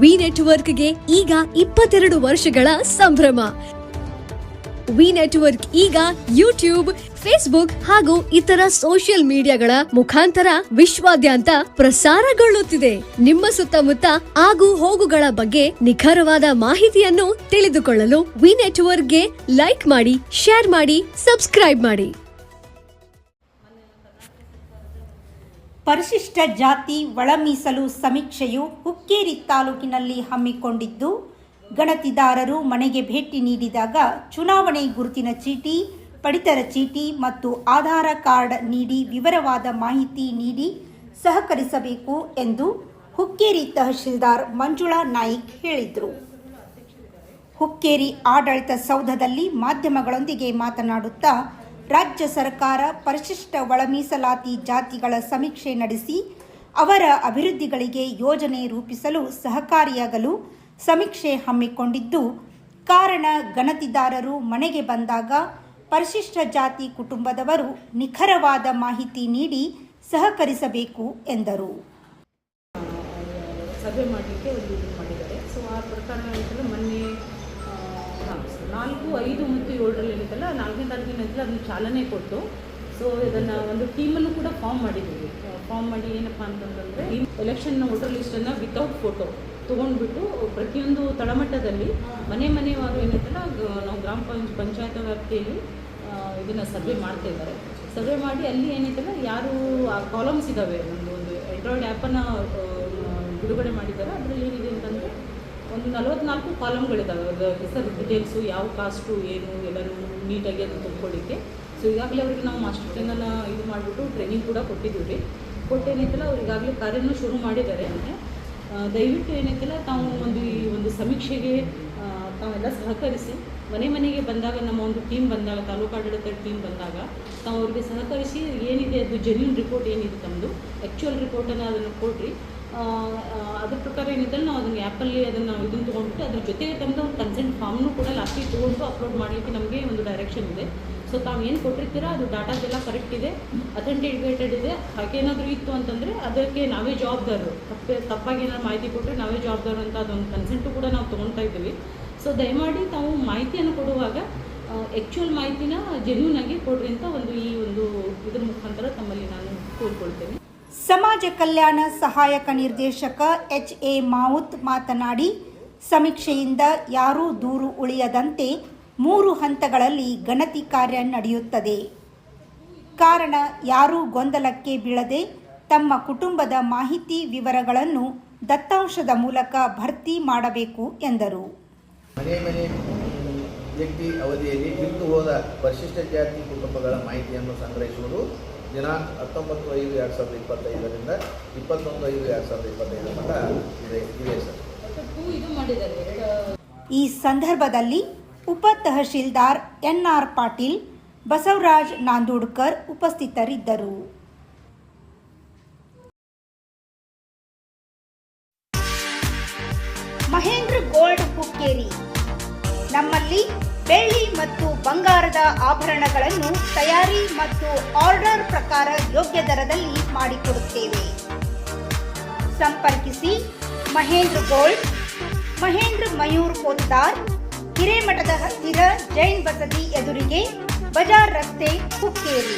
V ನೆಟ್ವರ್ಕ್ಗೆ ಈಗ 22 ವರ್ಷಗಳ ಸಂಭ್ರಮ. ವಿ ನೆಟ್ವರ್ಕ್ ಈಗ ಯೂಟ್ಯೂಬ್, ಫೇಸ್ಬುಕ್ ಹಾಗೂ ಇತರ ಸೋಷಿಯಲ್ ಮೀಡಿಯಾಗಳ ಮುಖಾಂತರ ವಿಶ್ವಾದ್ಯಂತ ಪ್ರಸಾರಗೊಳ್ಳುತ್ತಿದೆ. ನಿಮ್ಮ ಸುತ್ತಮುತ್ತ ಆಗು ಹೋಗುಗಳ ಬಗ್ಗೆ ನಿಖರವಾದ ಮಾಹಿತಿಯನ್ನು ತಿಳಿದುಕೊಳ್ಳಲು ವಿ ನೆಟ್ವರ್ಕ್ಗೆ ಲೈಕ್ ಮಾಡಿ, ಶೇರ್ ಮಾಡಿ, ಸಬ್ಸ್ಕ್ರೈಬ್ ಮಾಡಿ. ಪರಿಶಿಷ್ಟ ಜಾತಿ ಒಳ ಮೀಸಲು ಸಮೀಕ್ಷೆಯು ಹುಕ್ಕೇರಿ ತಾಲೂಕಿನಲ್ಲಿ ಹಮ್ಮಿಕೊಂಡಿದ್ದು, ಗಣತಿದಾರರು ಮನೆಗೆ ಭೇಟಿ ನೀಡಿದಾಗ ಚುನಾವಣೆ ಗುರುತಿನ ಚೀಟಿ, ಪಡಿತರ ಚೀಟಿ ಮತ್ತು ಆಧಾರ ಕಾರ್ಡ್ ನೀಡಿ ವಿವರವಾದ ಮಾಹಿತಿ ನೀಡಿ ಸಹಕರಿಸಬೇಕು ಎಂದು ಹುಕ್ಕೇರಿ ತಹಶೀಲ್ದಾರ್ ಮಂಜುಳಾ ನಾಯ್ಕ್ ಹೇಳಿದರು. ಹುಕ್ಕೇರಿ ಆಡಳಿತ ಸೌಧದಲ್ಲಿ ಮಾಧ್ಯಮಗಳೊಂದಿಗೆ ಮಾತನಾಡುತ್ತಾ, ರಾಜ್ಯ ಸರ್ಕಾರ ಪರಿಶಿಷ್ಟ ಒಳ ಮೀಸಲಾತಿ ಜಾತಿಗಳ ಸಮೀಕ್ಷೆ ನಡೆಸಿ ಅವರ ಅಭಿವೃದ್ಧಿಗಳಿಗೆ ಯೋಜನೆ ರೂಪಿಸಲು ಸಹಕಾರಿಯಾಗಲು ಸಮೀಕ್ಷೆ ಹಮ್ಮಿಕೊಂಡಿದ್ದು, ಕಾರಣ ಗಣತಿದಾರರು ಮನೆಗೆ ಬಂದಾಗ ಪರಿಶಿಷ್ಟ ಜಾತಿ ಕುಟುಂಬದವರು ನಿಖರವಾದ ಮಾಹಿತಿ ನೀಡಿ ಸಹಕರಿಸಬೇಕು ಎಂದರು. ಸರ್ವೆ ಮಾಡಲಿಕ್ಕೆ ಒಂದು ಇದು ಮಾಡಿದ್ದಾರೆ. ಸೊ ಆ ಪ್ರಕಾರ ಮೊನ್ನೆ 4, 5 ಮತ್ತು 7ರಲ್ಲಿ ಏನಿತ್ತಲ್ಲ 4ನೇ ತಾರೀಕಿನಲ್ಲಿ ಅದನ್ನು ಚಾಲನೆ ಕೊಟ್ಟು, ಸೊ ಇದನ್ನು ಒಂದು ಟೀಮನ್ನು ಕೂಡ ಫಾರ್ಮ್ ಮಾಡಿದ್ದೀವಿ. ಫಾರ್ಮ್ ಮಾಡಿ ಏನಪ್ಪ ಅಂತಂದರೆ ಎಲೆಕ್ಷನ್ ವೋಟರ್ ಲಿಸ್ಟನ್ನು ವಿತೌಟ್ ಫೋಟೋ ತೊಗೊಂಡ್ಬಿಟ್ಟು ಪ್ರತಿಯೊಂದು ತಳಮಟ್ಟದಲ್ಲಿ ಮನೆವಾರು ಏನಿತ್ತಲ್ಲ ನಾವು ಗ್ರಾಮ ಪಂಚಾಯತ್ ವ್ಯಾಪ್ತಿಯಲ್ಲಿ ಇದನ್ನು ಸರ್ವೆ ಮಾಡ್ತಾ ಇದ್ದಾರೆ. ಸರ್ವೆ ಮಾಡಿ ಅಲ್ಲಿ ಏನಿತ್ತಲ್ಲ ಯಾರು ಆ ಕಾಲಮ್ಸ್ ಇದ್ದಾವೆ, ಒಂದು ಆಂಡ್ರಾಯ್ಡ್ ಆ್ಯಪನ್ನು ಬಿಡುಗಡೆ ಮಾಡಿದ್ದಾರೆ. ಅದರಲ್ಲಿ ಏನಿದೆ ಅಂತಂದರೆ ಒಂದು 44 ಕಾಲಮ್ಗಳಿದ್ದಾವೆ. ಅದರ ಹೆಸರು ಡೀಟೇಲ್ಸು, ಯಾವ ಕಾಸ್ಟು ಏನು ಎಲ್ಲರೂ ನೀಟಾಗಿ ಅದು ತುಂಬಿಕೊಳ್ಳಿಕ್ಕೆ. ಸೊ ಈಗಾಗಲೇ ಅವರಿಗೆ ನಾವು ಮಾಸ್ಟರ್ ಪ್ಲಾನನ್ನು ಇದು ಮಾಡಿಬಿಟ್ಟು ಟ್ರೈನಿಂಗ್ ಕೂಡ ಕೊಟ್ಟಿದ್ದೀವಿ. ಕೊಟ್ಟೇನೈತಲ್ಲ ಅವ್ರು ಈಗಾಗಲೇ ಕಾರ್ಯನೂ ಶುರು ಮಾಡಿದ್ದಾರೆ. ದಯವಿಟ್ಟು ಏನೈತಲ್ಲ ತಾವು ಒಂದು ಸಮೀಕ್ಷೆಗೆ ತಾವೆಲ್ಲ ಸಹಕರಿಸಿ ಮನೆಗೆ ಬಂದಾಗ, ನಮ್ಮ ಒಂದು ಟೀಮ್ ಬಂದಾಗ, ತಾಲೂಕಾಡಳಿತ ಟೀಮ್ ಬಂದಾಗ ತಾವು ಅವ್ರಿಗೆ ಸಹಕರಿಸಿ ಏನಿದೆ ಅದು ಜೆನ್ಯೂನ್ ರಿಪೋರ್ಟ್ ಏನಿದೆ ತಮ್ಮದು ಆ್ಯಕ್ಚುಯಲ್ ರಿಪೋರ್ಟನ್ನು ಅದನ್ನು ಕೊಡ್ರಿ. ಅದ್ರ ಪ್ರಕಾರ ಏನಿದ್ದಲ್ಲ ನಾವು ಅದನ್ನು ಆ್ಯಪಲ್ಲಿ ಅದನ್ನು ಇದನ್ನು ತೊಗೊಂಡ್ಬಿಟ್ಟು ಅದ್ರ ಜೊತೆಗೆ ತಮ್ಮದು ಒಂದು ಕನ್ಸೆಂಟ್ ಫಾರ್ಮ್ನು ಕೂಡ ಲಾಸ್ಟಿಗೆ ತೊಗೊಂಡು ಅಪ್ಲೋಡ್ ಮಾಡಲಿಕ್ಕೆ ನಮಗೆ ಒಂದು ಡೈರೆಕ್ಷನ್ ಇದೆ. ಸೊ ತಾವು ಏನು ಕೊಟ್ಟಿರ್ತೀರ ಅದು ಡಾಟಾದೆಲ್ಲ ಕರೆಕ್ಟ್ ಇದೆ, ಅಥೆಂಟಿಕೇಟೆಡ್ ಇದೆ. ಹಾಗೇನಾದರೂ ಇತ್ತು ಅಂತಂದರೆ ಅದಕ್ಕೆ ನಾವೇ ಜವಾಬ್ದಾರರು. ತಪ್ಪಾಗಿ ಏನಾದ್ರು ಮಾಹಿತಿ ಕೊಟ್ಟರೆ ನಾವೇ ಜವಾಬ್ದಾರರು ಅಂತ ಅದೊಂದು ಕನ್ಸೆಂಟು ಕೂಡ ನಾವು ತೊಗೊಳ್ತಾ ಇದ್ದೀವಿ. ಸೊ ದಯಮಾಡಿ ತಾವು ಮಾಹಿತಿಯನ್ನು ಕೊಡುವಾಗ ಆ್ಯಕ್ಚುಯಲ್ ಮಾಹಿತಿನ ಜೆನ್ಯೂನ್ ಆಗಿ ಕೊಡ್ರಿ ಅಂತ ಈ ಒಂದು ಇದ್ರ ಮುಖಾಂತರ ತಮ್ಮಲ್ಲಿ ನಾನು ಕೋರ್ಕೊಳ್ತೇನೆ. ಸಮಾಜ ಕಲ್ಯಾಣ ಸಹಾಯಕ ನಿರ್ದೇಶಕ HA ಮಾವುತ್ ಮಾತನಾಡಿ, ಸಮೀಕ್ಷೆಯಿಂದ ಯಾರೂ ದೂರು ಉಳಿಯದಂತೆ 3 ಹಂತಗಳಲ್ಲಿ ಗಣತಿ ಕಾರ್ಯ ನಡೆಯುತ್ತದೆ. ಕಾರಣ ಯಾರೂ ಗೊಂದಲಕ್ಕೆ ಬೀಳದೆ ತಮ್ಮ ಕುಟುಂಬದ ಮಾಹಿತಿ ವಿವರಗಳನ್ನು ದತ್ತಾಂಶದ ಮೂಲಕ ಭರ್ತಿ ಮಾಡಬೇಕು ಎಂದರು. ಮನೆ ವ್ಯಕ್ತಿ ಅವಧಿಯಲ್ಲಿ ಬಿಟ್ಟು ಹೋದ ಪರಿಶಿಷ್ಟ ಜಾತಿ ಕುಟುಂಬಗಳ ಮಾಹಿತಿಯನ್ನು ಸಂಗ್ರಹಿಸುವುದು ದಿನಾಂಕ 19/5/2025ರಿಂದ 21/5/2025 ಮಟ್ಟ ಇದೆ ಸರ್. ಈ ಸಂದರ್ಭದಲ್ಲಿ ಉಪ ತಹಶೀಲ್ದಾರ್ NR ಪಾಟೀಲ್, ಬಸವರಾಜ್ ನಾಂದೂಡ್ಕರ್ ಉಪಸ್ಥಿತರಿದ್ದರು. ಮಹೇಂದ್ರ ಗೋಲ್ಡ್ ಹುಕ್ಕೇರಿ. ನಮ್ಮಲ್ಲಿ ಬೆಳ್ಳಿ ಮತ್ತು ಬಂಗಾರದ ಆಭರಣಗಳನ್ನು ತಯಾರಿ ಮತ್ತು ಆರ್ಡರ್ ಪ್ರಕಾರ ಯೋಗ್ಯ ದರದಲ್ಲಿ ಮಾಡಿಕೊಡುತ್ತೇವೆ. ಸಂಪರ್ಕಿಸಿ ಮಹೇಂದ್ರ ಗೋಲ್ಡ್, ಮಹೇಂದ್ರ ಮಯೂರ್ ಪೋತ್ತಾರ್, ಹಿರೇಮಠದ ಹತ್ತಿರ ಜೈನ್ ಬಸದಿ ಎದುರಿಗೆ, ಬಜಾರ್ ರಸ್ತೆ, ಹುಕ್ಕೇರಿ.